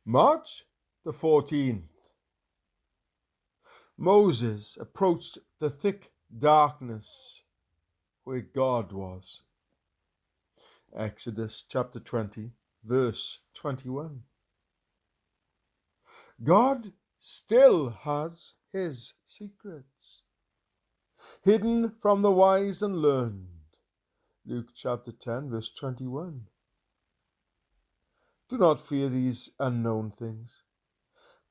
March the 14th. Moses approached the thick darkness where God was. Exodus chapter 20, verse 21. God still has his secrets, hidden from the wise and learned. Luke chapter 10, verse 21. Do not fear these unknown things,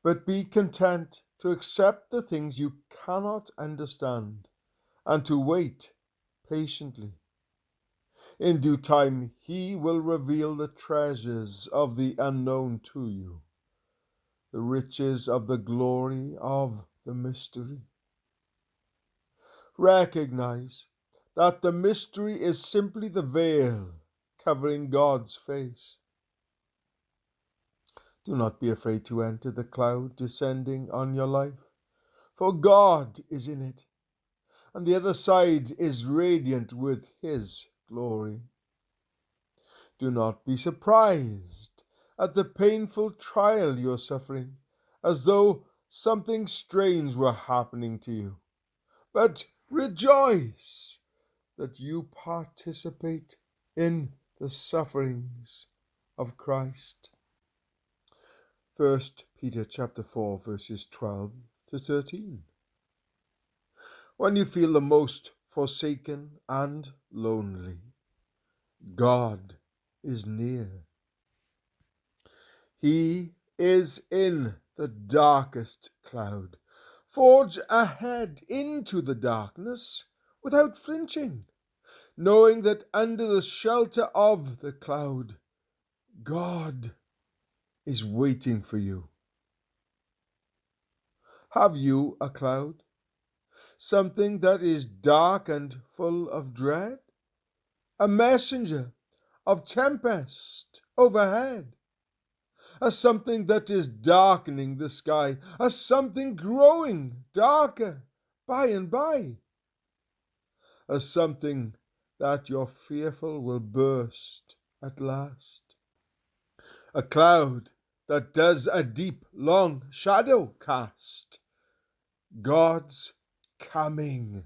but be content to accept the things you cannot understand and to wait patiently. In due time, he will reveal the treasures of the unknown to you, the riches of the glory of the mystery. Recognize that the mystery is simply the veil covering God's face. Do not be afraid to enter the cloud descending on your life, for God is in it, and the other side is radiant with his glory. Do not be surprised at the painful trial you are suffering, as though something strange were happening to you, but rejoice that you participate in the sufferings of Christ. 1 Peter chapter 4, verses 12 to 13. When you feel the most forsaken and lonely, God is near. He is in the darkest cloud. Forge ahead into the darkness without flinching, knowing that under the shelter of the cloud, God is waiting for you. Have you a cloud? Something that is dark and full of dread? A messenger of tempest overhead? A something that is darkening the sky? A something growing darker by and by? A something that you're fearful will burst at last? A cloud that does a deep, long shadow cast? God's coming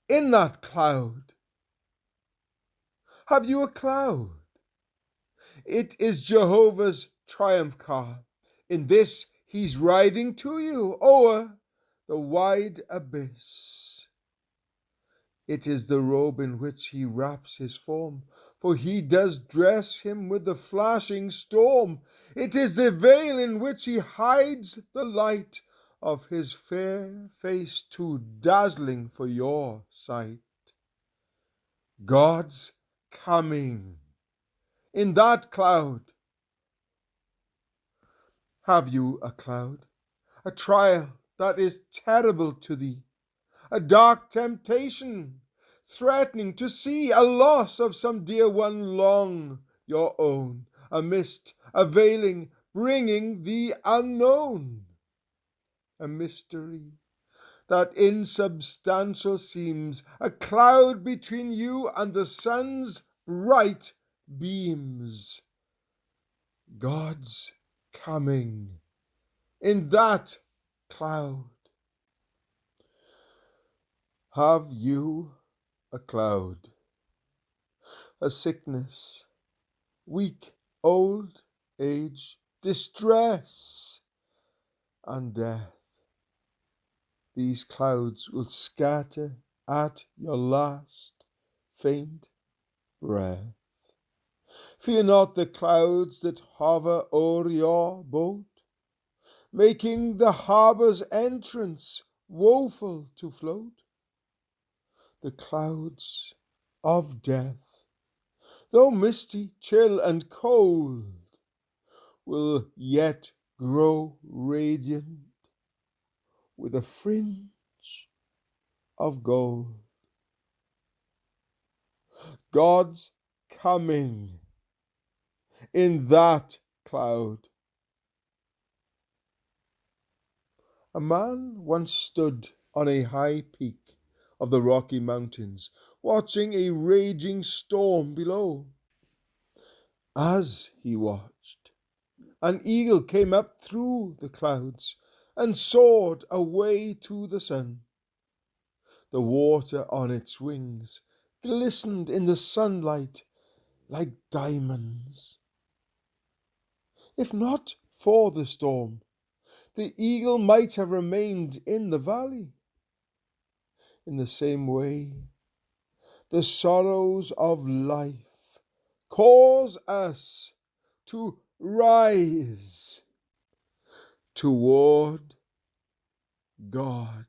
in that cloud. Have you a cloud? It is Jehovah's triumph car. In this he's riding to you o'er the wide abyss. It is the robe in which he wraps his form, for he does dress him with the flashing storm. It is the veil in which he hides the light of his fair face, too dazzling for your sight. God's coming in that cloud. Have you a cloud? A trial that is terrible to thee, a dark temptation threatening to see, a loss of some dear one long your own, a mist, a veiling, bringing the unknown, a mystery that insubstantial seems, a cloud between you and the sun's bright beams. God's coming in that cloud. Have you a cloud? A sickness, weak old age, distress, and death. These clouds will scatter at your last faint breath. Fear not the clouds that hover o'er your boat, making the harbour's entrance woeful to float. The clouds of death, though misty, chill, and cold, will yet grow radiant with a fringe of gold. God's coming in that cloud. A man once stood on a high peak of the Rocky Mountains, watching a raging storm below. As he watched, An eagle came up through the clouds and soared away to the sun. The water on its wings glistened in the sunlight like diamonds. If not for the storm, the eagle might have remained in the valley. In the same way, the sorrows of life cause us to rise toward God.